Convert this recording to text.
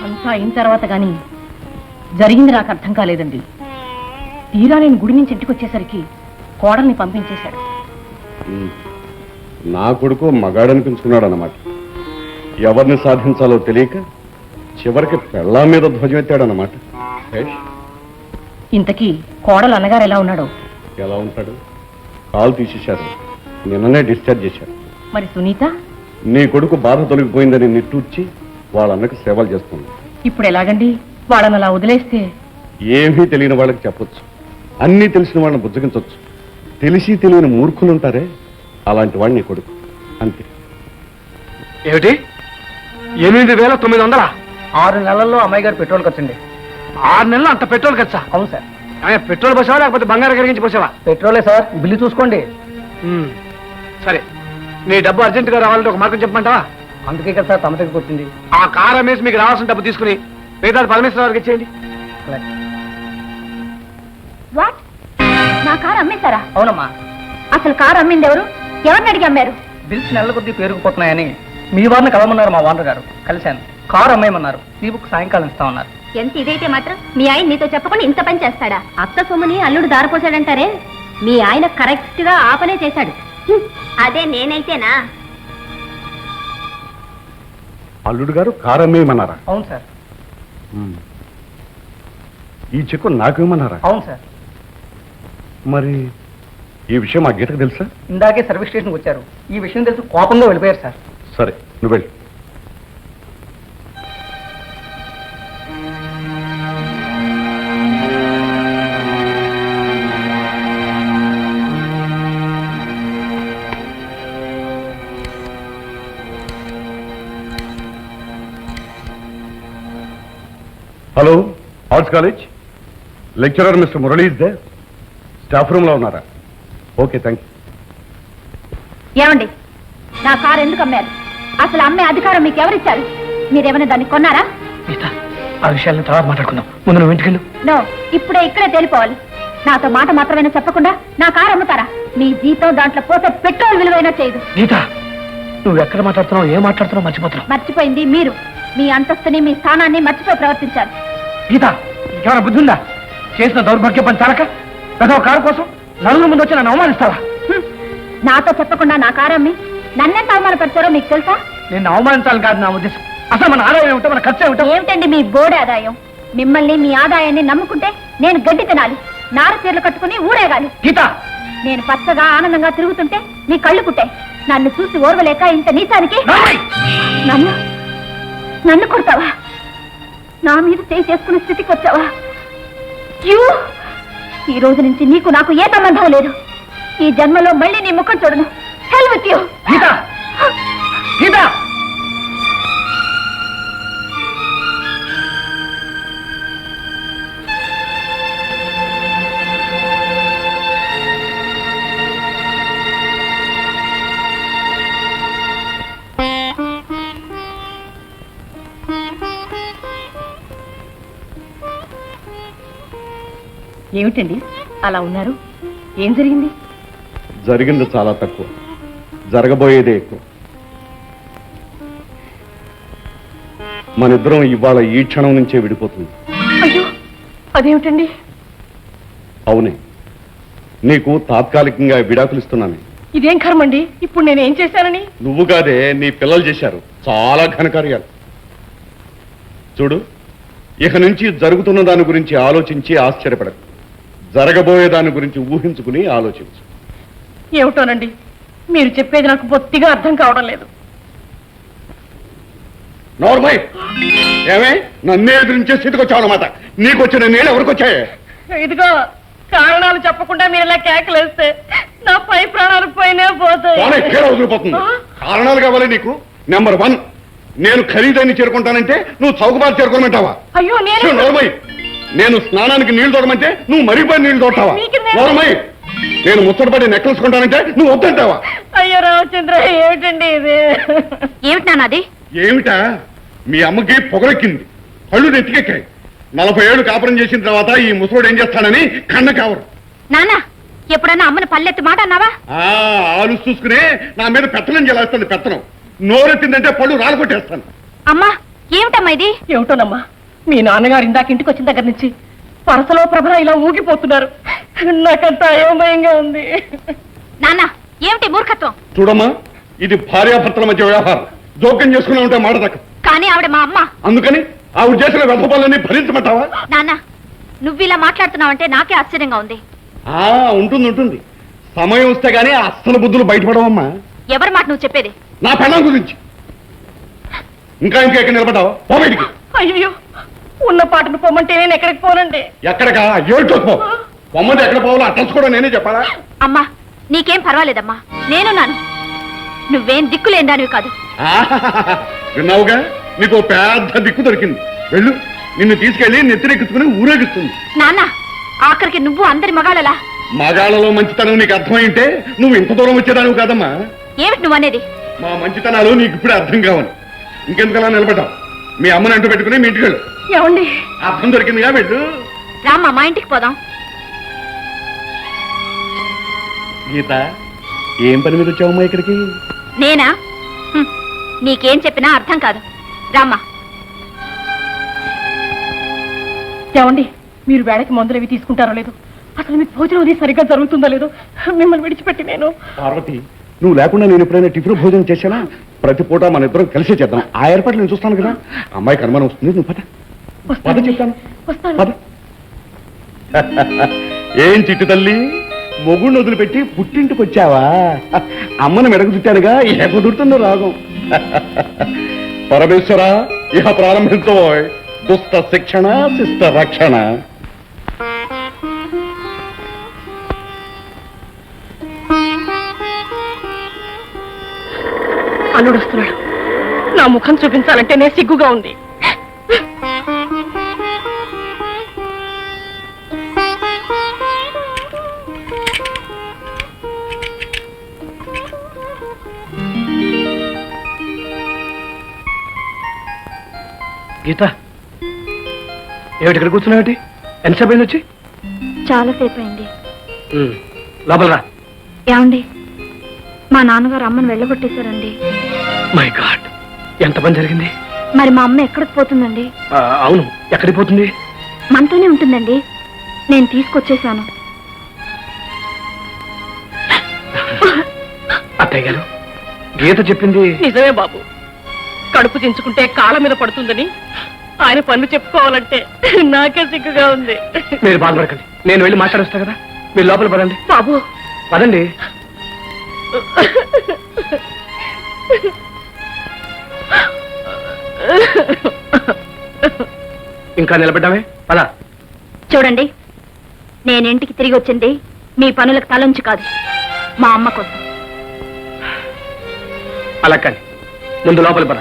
అంతా అయిన తర్వాత గాని జరిగింది నాకు అర్థం కాలేదండి. తీరా నేను గుడి నుంచి ఇంటికి వచ్చేసరికి కోడల్ని పంపించేశాడు. నా కొడుకు మగాడనిపించుకున్నాడు అన్నమాట. ఎవరిని సాధించాలో తెలియక చివరికి పెళ్ళా మీద ధ్వజం ఎత్తాడన్నమాట. ఇంతకీ కోడలు అన్నగారు ఎలా ఉన్నాడో? ఎలా ఉంటాడు? కాలు తీసేశారు, నిన్ననే డిశ్చార్జ్ చేశారు. మరి సునీత? నీ కొడుకు బాధ తొలగిపోయిందని నిట్టూర్చి వాళ్ళన్నకు సేవలు చేస్తుంది. ఇప్పుడు ఎలాగండి? వాళ్ళని అలా వదిలేస్తే? ఏమీ తెలియని వాళ్ళకి చెప్పొచ్చు, అన్నీ తెలిసిన వాళ్ళని బుజ్జగించవచ్చు. తెలిసి తెలియని మూర్ఖులు ఉంటారే, అలాంటి వాడు నీ కొడుకు. అంతే. ఏమిటి 8,900? 6 నెలల్లో అమ్మాయి గారు పెట్రోల్ ఖర్చండి. 6 నెలలు అంత పెట్రోల్ ఖర్చా? అవును సార్. పెట్రోల్ పోసావా లేకపోతే బంగారం కరిగించి పోసావా? పెట్రోలే సార్, బిల్లు చూసుకోండి. సరే, నీ డబ్బు అర్జెంటుగా రావాలంటే ఒక మార్గం చెప్పమంటావా? అందుకే కదా సార్ తమ దగ్గరికి వచ్చింది. ఆ కారు అమ్మేసి మీకు రావాల్సిన డబ్బు తీసుకుని మిగతా పరమేశ్వర గారికి ఇచ్చేయండి. వాట్? నా కారు అమ్మేశారా? అవునమ్మా. అసలు కారు అమ్మింది ఎవరు? ఎవరిని అడిగి అమ్మారు? బిల్స్ నెలల కొద్దీ పేరుకుపోతున్నాయని మీ వారిని కలవమన్నారు మా ఓనర్ గారు. కలిశాను. కారు అమ్మేయమన్నారు. ఈ బుక్ సాయంకాలం ఇస్తామన్నారు. ఎంత ఇదైతే మాత్రం మీ ఆయన నీతో చెప్పకుండా ఇంత పని చేస్తాడా? అత్త సొమ్ముని అల్లుడు దారిపోసాడంటారే, మీ ఆయన కరెక్ట్ గా ఆ పనే చేశాడు. అదే నేనైతేనా? అల్లుడు గారు కారు అమ్మేయమన్నారా? అవును సార్. ఈ చెక్కు నాకేమన్నారా? అవును సార్. మరి ఈ విషయం మా గీతకు తెలుసా? ఇందాకే సర్వీస్ స్టేషన్కి వచ్చారు. ఈ విషయం తెలిసి కోపంగా వెళ్ళిపోయారు సార్. సరే, నువ్వు వెళ్ళి. Hello, arts college lecturer mister Murali is they? Staff room లో ఉన్నారా? Okay, thank you. ఏమండి, నా కారు ఎందుకు అమ్మారు? అసలు అమ్మే అధికారం మీకు ఎవరిచ్చారు? మీరేమైనా దాన్ని కొన్నారా? ఆ విషయాలను తర్వాత మాట్లాడుకుందాం. ముందు నువ్వు ఇంటికి వెళ్ళు. నో, ఇక్కడే తేలిపోవాలి. నాతో మాట మాత్రమైనా చెప్పకుండా నా కారు అమ్ముతారా? మీ జీతం దాంట్లో పోతే పెట్రోల్ విలువైనా చేయదు. గీత, నువ్వు ఎక్కడ మాట్లాడుతున్నావు, ఏం మాట్లాడుతున్నావు మర్చిపోతున్నావు. మర్చిపోయింది మీరు. మీ అంతస్తుని మీ స్థానాన్ని మర్చిపోయి ప్రవర్తించారు. గీత, ఇంకేమైనా బుద్ధి ఉందా? చేసిన దౌర్భాగ్య పని చాలక పెద్ద కారు కోసం నలుగురు ముందు వచ్చి నన్ను అవమానిస్తావా? నాతో చెప్పకుండా నా కారు అమ్మి నన్నెంత అవమానపడతారో మీకు తెలుసా? నేను అవమానించాలి కాదు నా ఉద్దేశం. అసలు మన ఆదాయం ఏమిటో, మన ఖర్చు ఏమిటో. ఏమిటండి మీ బోర్డు ఆదాయం? మిమ్మల్ని మీ ఆదాయాన్ని నమ్ముకుంటే నేను గడ్డి తినాలి, నార చీరలు కట్టుకుని ఊరేగాలి. గీత, నేను పచ్చగా ఆనందంగా తిరుగుతుంటే మీ కళ్ళు కుట్టాయి. నన్ను చూసి ఓర్వలేక ఇంత నీచానికి నన్ను కొడతావా? నా మీద చేయి చేసుకునే స్థితికి వచ్చావా? ఈ రోజు నుంచి నీకు నాకు ఏ సంబంధం లేదు. ఈ జన్మలో మళ్ళీ నీ ముఖం చూడను. Hell with you. Geetha, Geetha. ఏమిటండి అలా ఉన్నారు? ఏం జరిగింది? జరిగింది చాలా తక్కువ, జరగబోయేదే ఎక్కువ. మనిద్దరం ఇవాళ ఈ క్షణం నుంచే విడిపోతుంది. అయ్యో, అదేమిటండి? అవునే, నీకు తాత్కాలికంగా విడాకులు ఇస్తున్నాను. ఇదేం కర్మండి? ఇప్పుడు నేనేం చేశానని? నువ్వు కాదే, నీ పిల్లలు చేశారు చాలా ఘనకార్యాలు. చూడు, ఇక నుంచి జరుగుతున్న దాని గురించి ఆలోచించి ఆశ్చర్యపడకు, జరగబోయే దాని గురించి ఊహించుకుని ఆలోచించు. ఏమిటోనండి, మీరు చెప్పేది నాకు బొత్తిగా అర్థం కావడం లేదు. నార్మల్ ఏమే నన్నే ఎదురించే స్థితికి వచ్చావు అన్నమాట. నీకు వచ్చిన నీళ్ళు ఎవరికి వచ్చాయి? ఇదిగో, కారణాలు చెప్పకుండా మీరు ఇలా కేకలేస్తే నా పై ప్రాణాలు పోయినే పోతాయి. వదిలిపోతుంది. కారణాలు కావాలి నీకు. నెంబర్ 1, నేను ఖరీదాన్ని చేరుకుంటానంటే నువ్వు చౌకబాటు చేరుకోమంటావా? అయ్యో, నోర్మై, నేను స్నానానికి నీళ్లు తోడమంటే నువ్వు మరిపోయి నీళ్లు తోడతావా? నోర్మై, నేను ముచ్చటపడి నెక్లెస్ కొంటానంటే నువ్వు వద్దంటావా? అయ్యో రామచంద్ర, ఏమిటండి ఇది? ఏమిటి నాన్నది? ఏమిటా, మీ అమ్మకి పొగరెక్కింది, కళ్ళు నెత్తికెక్కాయి. 40 ఏళ్ళు కాపురం చేసిన తర్వాత ఈ ముసలోడు ఏం చేస్తానని కన్న కావరు. నాన్న, ఎప్పుడన్నా అమ్మని పల్లెత్తి మాట అన్నావా? ఆలు చూసుకునే నా మీద పెత్తనం చేస్తుంది. పెత్తనం నోరెత్తిందంటే పళ్ళు రాలగొట్టేస్తాను. అమ్మా, ఏమిటమ్మా ఇది? ఏమిటోనమ్మా, మీ నాన్నగారు ఇందాక ఇంటికి వచ్చిన దగ్గర నుంచి పరసలో ప్రభ ఇలా ఊగిపోతున్నారు. నాకంతా అయోమయంగా ఉంది. నాన్న, ఏమిటి మూర్ఖత్వం? చూడమ్మా, ఇది భార్యాభర్తల మధ్య వ్యవహారం. జోక్యం చేసుకుని ఉంటే మాట దక్క. కానీ ఆవిడ మా అమ్మ. అందుకని ఆవిడ చేసిన వ్యర్థపాలన్నీ భరించమంటావా? నాన్న, నువ్వు ఇలా మాట్లాడుతున్నావంటే నాకే ఆశ్చర్యంగా ఉంది. ఉంటుంది. సమయం వస్తే గానీ అస్సలు బుద్ధులు బయటపడవమ్మా. ఎవరి మాట నువ్వు చెప్పేది? నా పెళ్ళం గురించి. ఇంకా ఎక్కడ నిలబడ్డావా? పో బయటికి. అయ్యో, ఉన్న పాటను పొమ్మంటే నేను ఎక్కడికి పోనండి. ఎక్కడికా? ఏడుతో పో. పొమ్మది ఎక్కడ పోవాలో అడ్రస్ కూడా నేనే చెప్పాలా? అమ్మా, నీకేం పర్వాలేదమ్మా, నేనున్నాను. నువ్వేం దిక్కులేని దానివి కాదు. విన్నావుగా, నీకు పెద్ద దిక్కు దొరికింది. వెళ్ళు, నిన్ను తీసుకెళ్లి నెత్తిరెక్కించుకుని ఊరేగిస్తుంది. నాన్న, ఆఖరికి నువ్వు అందరి మగాళ్ళలా. మగాళ్ళలో మంచితనం నీకు అర్థమైంటే నువ్వు ఇంత దూరం వచ్చేదానివి కాదమ్మా. ఏమిటి నువ్వనేది? మా మంచితనాలు నీకు ఇప్పుడే అర్థం కావాలి. ఇంకెందుకలా నిలబడ్డావు? మీ అమ్మని అంటూ పెట్టుకుని మీ ఇంటికి వెళ్ళు. ఏమండి, అర్థం దొరికిందిగా, వెళ్ళు. రామ్మా, మా ఇంటికి పోదాం. గీత, ఏం పని మీద వచ్చావమ్మా ఇక్కడికి? నేనా? నీకేం చెప్పినా అర్థం కాదు. రామ్మా. ఏమండి, మీరు వేళకి మందులు అవి తీసుకుంటారో లేదో, అసలు మీకు భోజనం అది సరిగ్గా జరుగుతుందో లేదో, మిమ్మల్ని విడిచిపెట్టి నేను. పార్వతి, నువ్వు లేకుండా నేను ఎప్పుడైనా టిఫిన్ భోజనం చేశానా? ప్రతి పూట మన ఇద్దరం కలిసే చేద్దాం. ఆ ఏర్పాట్లు నేను చూస్తాను కదా. అమ్మాయికి అనుమానం వస్తుంది. నువ్వు పద. పద చెప్తాను. పద. ఏం చిట్టు తల్లి, మొగుడిని వదిలిపెట్టి పుట్టింటికి వచ్చావా? అమ్మను మెడకు చుట్టానుగా, ఏ కుదురుతుందో రాగం. పరమేశ్వర, ఇహ ప్రారంభించో దుష్ట శిక్షణ శిష్ట రక్షణ. అల్లుడు వస్తున్నాడు. నా ముఖం చూపించాలంటేనే సిగ్గుగా ఉంది. గీత, ఏమిటి ఇక్కడ కూర్చున్నావేటి? ఎంతసేపు అయింది వచ్చి? చాలాసేపు అయింది. లోపల రా. ఏమండి, మా నాన్నగారు అమ్మను వెళ్ళగొట్టేశారండి. మై గాడ్, ఎంత పని జరిగింది? మరి మా అమ్మ ఎక్కడికి పోతుందండి? అవును, ఎక్కడికి పోతుంది? మనతోనే ఉంటుందండి. నేను తీసుకొచ్చేశాను. అత్తయ్య గారు, గీత చెప్పింది నిజమే బాబు. కడుపు చించుకుంటే కాళ్ళ మీద పడుతుందని ఆయన పనులు చెప్పుకోవాలంటే నాకే సిగ్గుగా ఉంది. మీరు బాధపడకండి, నేను వెళ్ళి మాట్లాడొస్తా కదా. మీరు లోపల పదండి. బాబు, పదండి. ఇంకా నిలబడ్డామే, పద. చూడండి, నేనింటికి తిరిగి వచ్చింది మీ పనులకు తలంచి కాదు, మా అమ్మ కోసం. అలా కానీ ముందు లోపల పద.